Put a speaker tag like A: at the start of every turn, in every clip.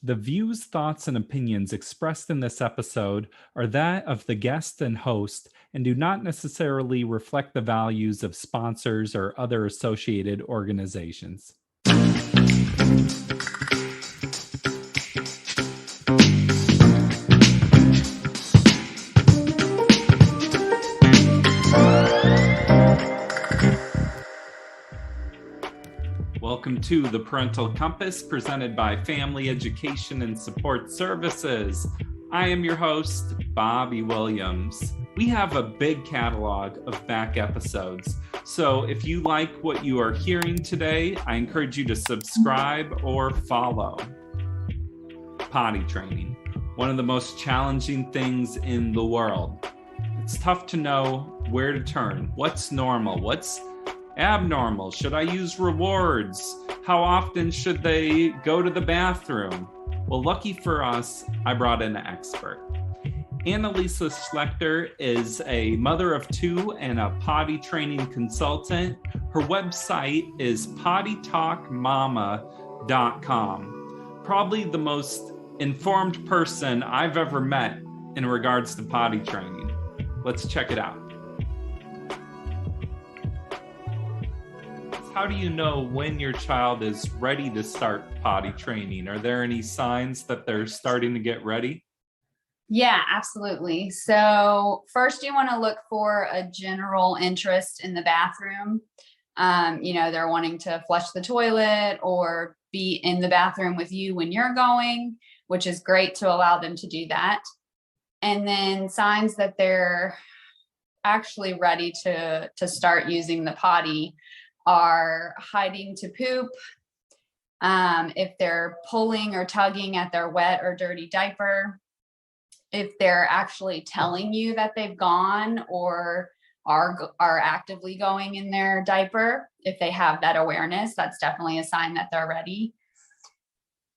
A: The views, thoughts, and opinions expressed in this episode are that of the guest and host and do not necessarily reflect the values of sponsors or other associated organizations. Welcome to the Parental Compass presented by Family Education and Support Services. I am your host, Bobby Williams. We have a big catalog of back episodes, so if you like what you are hearing today, I encourage you to subscribe or follow. Potty training, one of the most challenging things in the world. It's tough to know where to turn. What's normal? What's abnormal? Should I use rewards? How often should they go to the bathroom? Well, lucky for us, I brought in an expert. Anneliese Schlachter is a mother of two and a potty training consultant. Her website is pottytalkmama.com. Probably the most informed person I've ever met in regards to potty training. Let's check it out. How do you know when your child is ready to start potty training? Are there any signs that they're starting to get ready?
B: Yeah, absolutely. So first you want to look for a general interest in the bathroom. They're wanting to flush the toilet or be in the bathroom with you when you're going, which is great to allow them to do that. And then signs that they're actually ready to start using the potty are hiding to poop, if they're pulling or tugging at their wet or dirty diaper, if they're actually telling you that they've gone or are actively going in their diaper. If they have that awareness, that's definitely a sign that they're ready.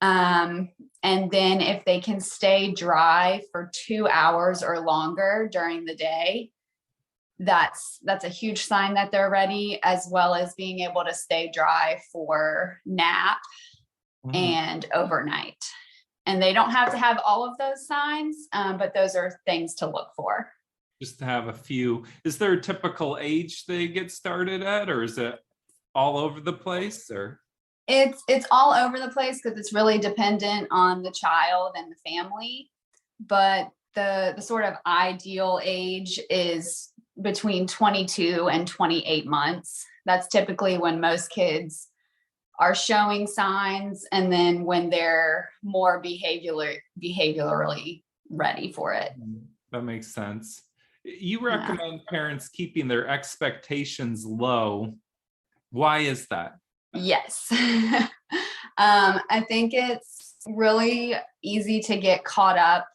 B: And then if they can stay dry for 2 hours or longer during the day, that's a huge sign that they're ready, as well as being able to stay dry for nap and overnight. And they don't have to have all of those signs, but those are things to look for.
A: Just to have a few. Is there a typical age they get started at, or is it all over the place? Or
B: it's all over the place because it's really dependent on the child and the family. But the sort of ideal age is between 22 and 28 months. That's typically when most kids are showing signs, and then when they're more behaviorally ready for it.
A: That makes sense. You recommend parents keeping their expectations low. Why is that?
B: Yes. I think it's really easy to get caught up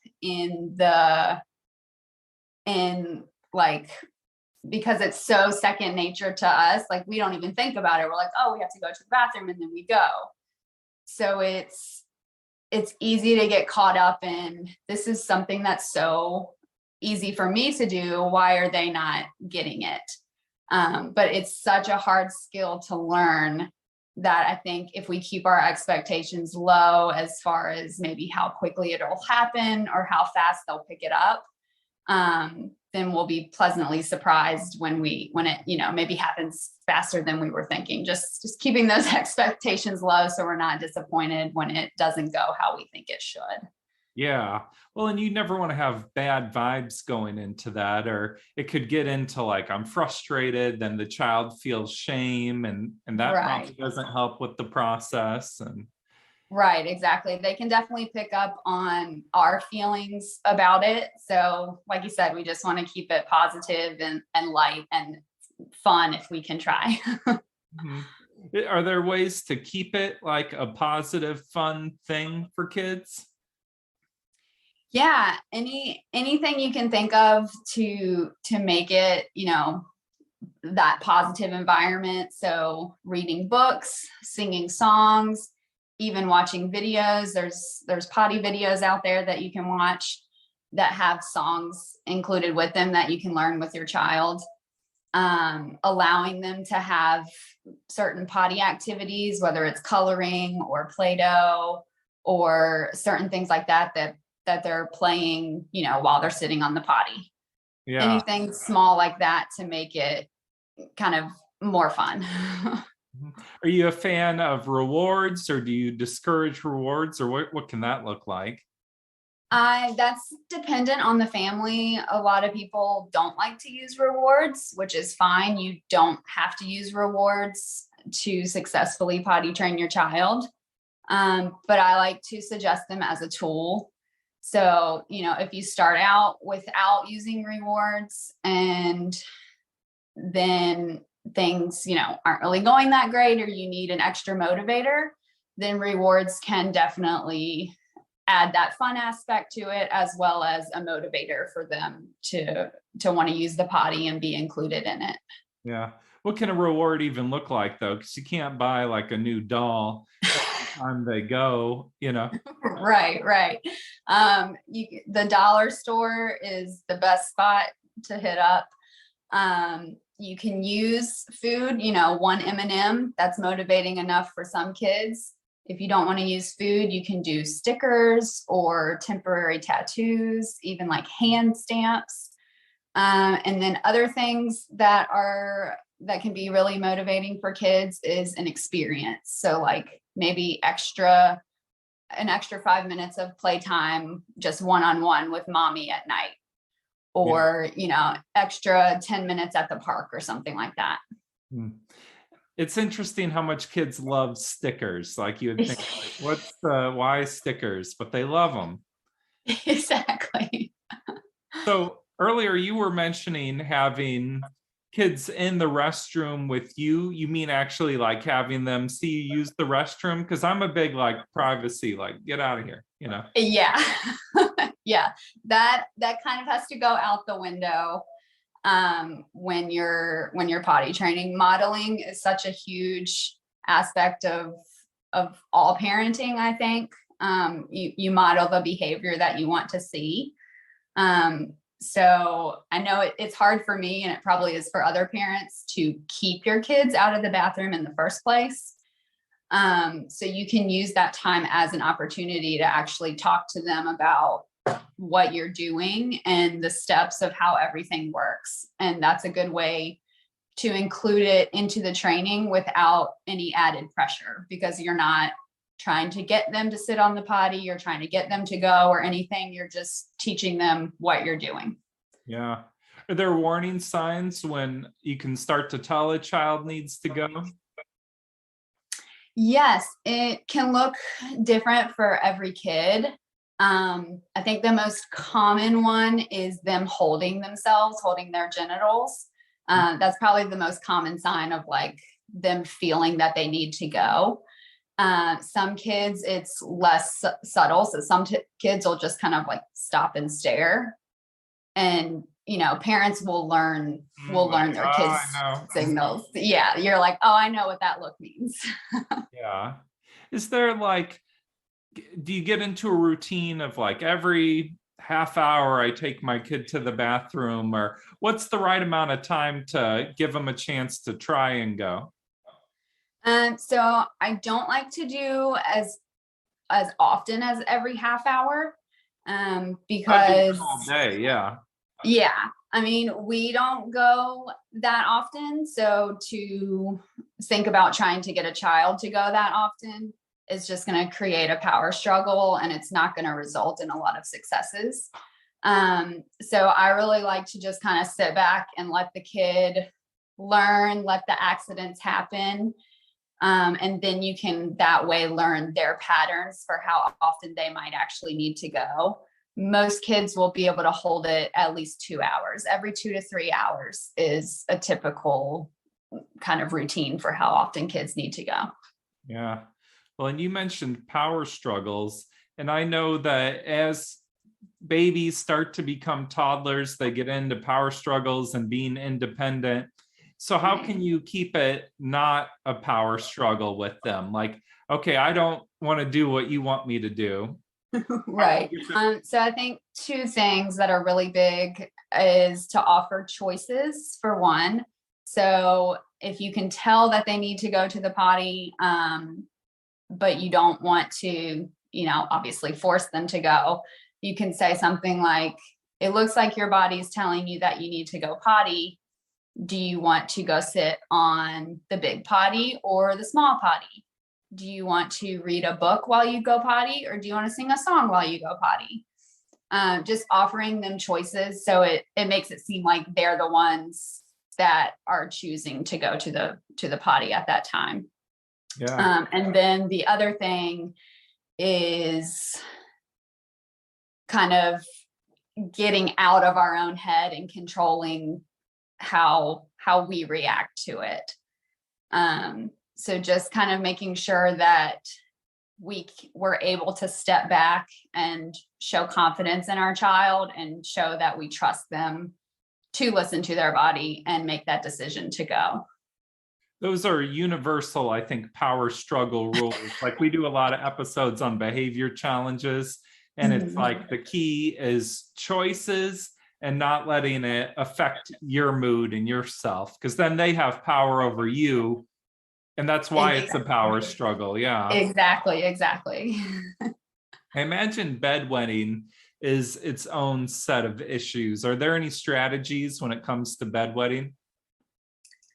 B: because it's so second nature to us, like we don't even think about it. We're like, oh, we have to go to the bathroom and then we go. So it's easy to get caught up in, this is something that's so easy for me to do. Why are they not getting it? But it's such a hard skill to learn that I think if we keep our expectations low as far as maybe how quickly it'll happen or how fast they'll pick it up, then we'll be pleasantly surprised when it maybe happens faster than we were thinking. Just keeping those expectations low so we're not disappointed when it doesn't go how we think it should.
A: Yeah. Well, and you never want to have bad vibes going into that, or it could get into like, I'm frustrated, then the child feels shame, and that probably doesn't help with the process. And
B: right, exactly. They can definitely pick up on our feelings about it. So like you said, we just want to keep it positive and light and fun if we can try.
A: Are there ways to keep it like a positive, fun thing for kids?
B: Yeah, anything you can think of to make it, that positive environment. So reading books, singing songs, even watching videos. There's potty videos out there that you can watch that have songs included with them that you can learn with your child. Allowing them to have certain potty activities, whether it's coloring or Play-Doh or certain things like that they're playing, while they're sitting on the potty.
A: Yeah.
B: Anything small like that to make it kind of more fun.
A: Are you a fan of rewards, or do you discourage rewards, or what can that look like?
B: That's dependent on the family. A lot of people don't like to use rewards, which is fine. You don't have to use rewards to successfully potty train your child. But I like to suggest them as a tool. So, if you start out without using rewards and then things, aren't really going that great, or you need an extra motivator, then rewards can definitely add that fun aspect to it, as well as a motivator for them to want to use the potty and be included in it.
A: Yeah. What can a reward even look like, though? Because you can't buy like a new doll every time they go,
B: Right. The dollar store is the best spot to hit up. You can use food, one M&M, that's motivating enough for some kids. If you don't want to use food, you can do stickers or temporary tattoos, even like hand stamps. And then other things that can be really motivating for kids is an experience. So like maybe an extra 5 minutes of playtime, just one-on-one with mommy at night, or, extra 10 minutes at the park or something like that.
A: It's interesting how much kids love stickers. Like you would think, like, why stickers? But they love them.
B: Exactly.
A: So earlier you were mentioning having kids in the restroom with you. You mean actually like having them see you use the restroom? Because I'm a big like privacy, like get out of here,
B: Yeah. Yeah. That kind of has to go out the window. When you're potty training. Modeling is such a huge aspect of all parenting, I think. You model the behavior that you want to see. So I know it's hard for me, and it probably is for other parents, to keep your kids out of the bathroom in the first place. So you can use that time as an opportunity to actually talk to them about what you're doing and the steps of how everything works. And that's a good way to include it into the training without any added pressure, because you're not trying to get them to sit on the potty, you're trying to get them to go or anything. You're just teaching them what you're doing.
A: Yeah. Are there warning signs when you can start to tell a child needs to go?
B: Yes, it can look different for every kid. I think the most common one is them holding themselves, holding their genitals. That's probably the most common sign of like them feeling that they need to go. Some kids, it's less subtle. So some kids will just kind of like stop and stare. And, parents will learn their kids' signals. Yeah. You're like, oh, I know what that look means.
A: Yeah. Is there like, do you get into a routine of like every half hour I take my kid to the bathroom, or what's the right amount of time to give them a chance to try and go?
B: So I don't like to do as often as every half hour, because
A: all day, yeah.
B: Yeah. I mean, we don't go that often. So to think about trying to get a child to go that often is just going to create a power struggle, and it's not going to result in a lot of successes. So I really like to just kind of sit back and let the kid learn, let the accidents happen. And then you can that way learn their patterns for how often they might actually need to go. Most kids will be able to hold it at least 2 hours. Every 2 to 3 hours is a typical kind of routine for how often kids need to go.
A: Yeah. Well, and you mentioned power struggles, and I know that as babies start to become toddlers, they get into power struggles and being independent. So how can you keep it not a power struggle with them? Like, okay, I don't want to do what you want me to do.
B: Right. So I think two things that are really big is to offer choices, for one. So if you can tell that they need to go to the potty, but you don't want to obviously force them to go. You can say something like, it looks like your body's telling you that you need to go potty. Do you want to go sit on the big potty or the small potty? Do you want to read a book while you go potty, or do you want to sing a song while you go potty? Just offering them choices. So it makes it seem like they're the ones that are choosing to go to the potty at that time.
A: Yeah.
B: And then the other thing is kind of getting out of our own head and controlling how we react to it. So just kind of making sure that we're able to step back and show confidence in our child and show that we trust them to listen to their body and make that decision to go.
A: Those are universal, I think, power struggle rules. Like we do a lot of episodes on behavior challenges, and it's like the key is choices and not letting it affect your mood and yourself, because then they have power over you. And that's why it's a power struggle. Yeah.
B: Exactly.
A: I imagine bedwetting is its own set of issues. Are there any strategies when it comes to bedwetting?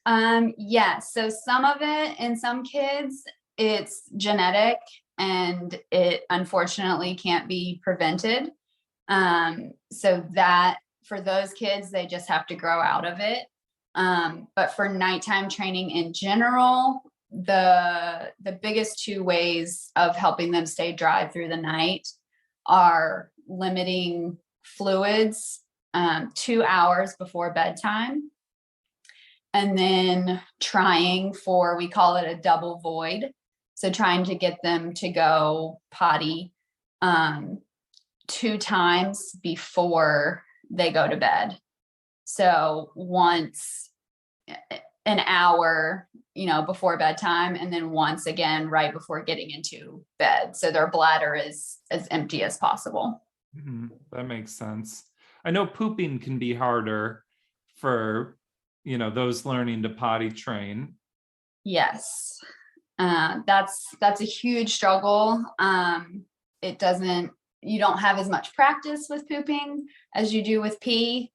B: Yes. So some of it in some kids, it's genetic and it unfortunately can't be prevented. So that for those kids, they just have to grow out of it. But for nighttime training in general, the biggest two ways of helping them stay dry through the night are limiting fluids 2 hours before bedtime, and then trying for, we call it a double void. So trying to get them to go potty 2 times before they go to bed. So once an hour, before bedtime, and then once again right before getting into bed. So their bladder is as empty as possible.
A: Mm-hmm. That makes sense. I know pooping can be harder for, those learning to potty train.
B: Yes. That's a huge struggle. You don't have as much practice with pooping as you do with pee.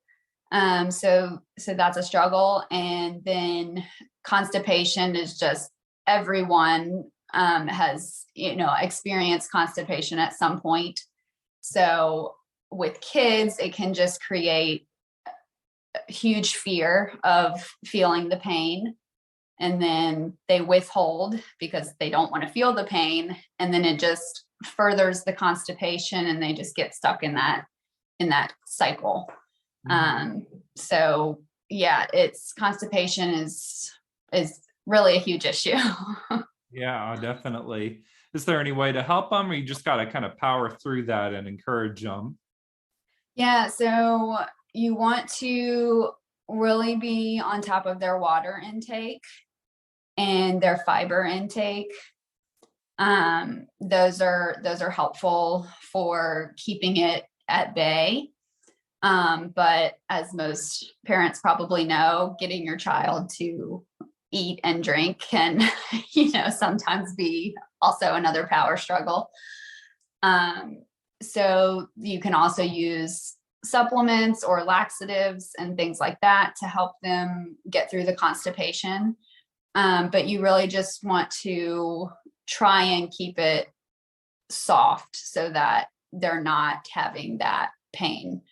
B: So that's a struggle. And then constipation is just, everyone has, experienced constipation at some point. So with kids, it can just create a huge fear of feeling the pain. And then they withhold because they don't want to feel the pain. And then it just furthers the constipation and they just get stuck in that cycle. So yeah, constipation is really a huge issue.
A: Yeah, definitely. Is there any way to help them, or you just got to kind of power through that and encourage them?
B: Yeah, so you want to really be on top of their water intake and their fiber intake. Those are helpful for keeping it at bay. But as most parents probably know, getting your child to eat and drink can, sometimes be also another power struggle. So you can also use supplements or laxatives and things like that to help them get through the constipation. But you really just want to try and keep it soft so that they're not having that pain.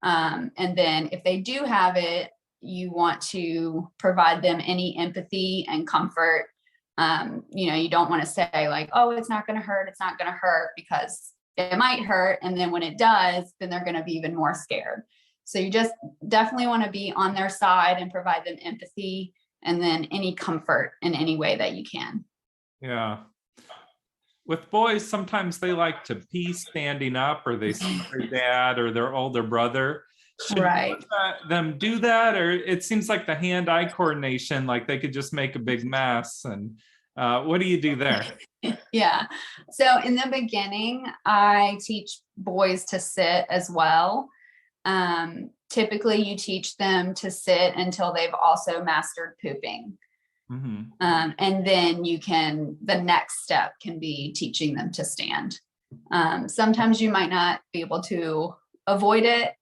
B: And then if they do have it, you want to provide them any empathy and comfort. You don't want to say like, oh, it's not going to hurt. It's not going to hurt, because it might hurt. And then when it does, then they're going to be even more scared. So you just definitely want to be on their side and provide them empathy and then any comfort in any way that you can.
A: Yeah. With boys, sometimes they like to pee standing up, or they see their dad or their older brother. Should
B: Right.
A: them do that? Or it seems like the hand-eye coordination, like they could just make a big mess. And what do you do there?
B: Yeah. So in the beginning, I teach boys to sit as well. Typically you teach them to sit until they've also mastered pooping. And then the next step can be teaching them to stand. Sometimes you might not be able to avoid it,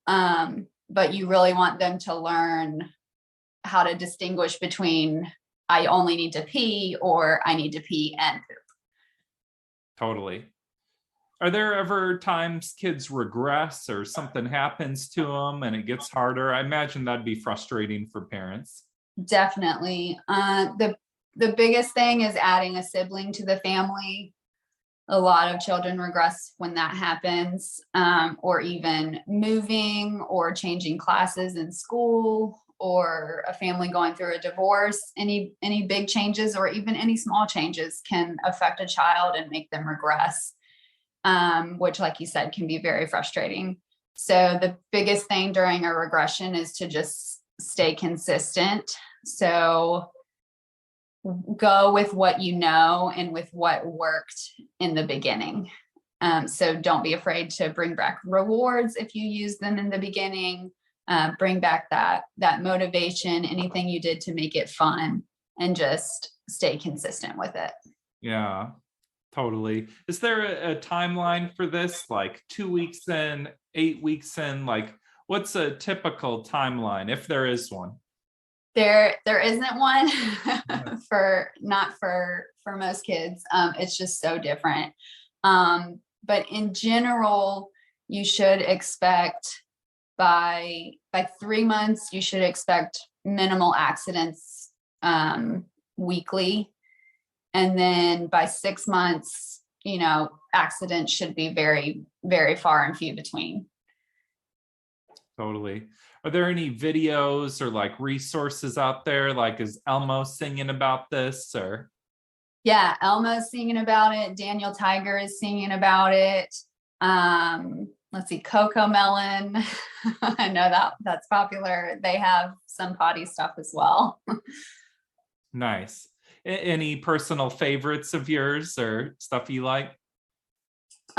B: but you really want them to learn how to distinguish between I only need to pee or I need to pee and poop.
A: Totally. Are there ever times kids regress or something happens to them and it gets harder? I imagine that'd be frustrating for parents.
B: Definitely. The biggest thing is adding a sibling to the family. A lot of children regress when that happens, or even moving or changing classes in school, or a family going through a divorce. Any big changes or even any small changes can affect a child and make them regress, which, like you said, can be very frustrating. So the biggest thing during a regression is to just stay consistent. So go with what you know and with what worked in the beginning. So don't be afraid to bring back rewards if you use them in the beginning. Bring back that motivation, anything you did to make it fun, and just stay consistent with it.
A: Yeah, totally. Is there a timeline for this? Like 2 weeks in, 8 weeks in? Like, what's a typical timeline, if there is one?
B: There isn't one for most kids. It's just so different. But in general, you should expect by 3 months, you should expect minimal accidents weekly. And then by 6 months, accidents should be very, very far and few between.
A: Totally. Are there any videos or like resources out there? Like, is Elmo singing about this or?
B: Yeah, Elmo's singing about it. Daniel Tiger is singing about it. Let's see, Coco Melon. I know that's popular. They have some potty stuff as well.
A: Nice. Any personal favorites of yours or stuff you like?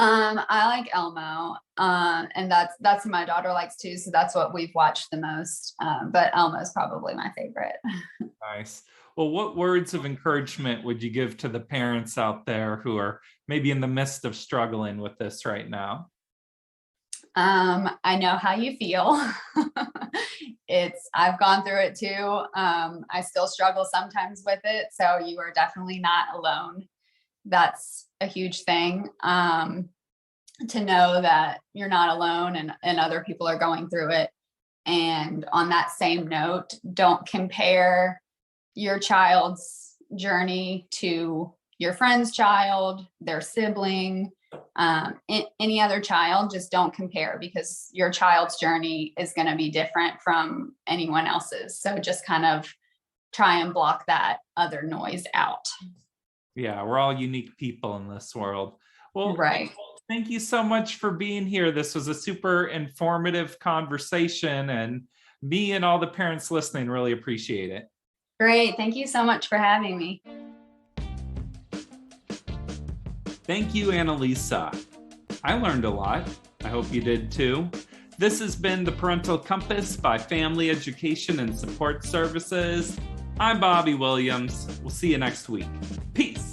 B: I like Elmo, and that's who my daughter likes too. So that's what we've watched the most. But Elmo's probably my favorite.
A: Nice. Well, what words of encouragement would you give to the parents out there who are maybe in the midst of struggling with this right now?
B: I know how you feel. I've gone through it too. I still struggle sometimes with it. So you are definitely not alone. That's a huge thing, to know that you're not alone and other people are going through it. And on that same note, don't compare your child's journey to your friend's child, their sibling, any other child. Just don't compare, because your child's journey is going to be different from anyone else's. So just kind of try and block that other noise out.
A: Yeah, we're all unique people in this world. Well,
B: right.
A: Thank you so much for being here. This was a super informative conversation, and me and all the parents listening really appreciate it.
B: Great. Thank you so much for having me.
A: Thank you, Anneliese. I learned a lot. I hope you did too. This has been the Parental Compass by Family Education and Support Services. I'm Bobby Williams. We'll see you next week. Peace.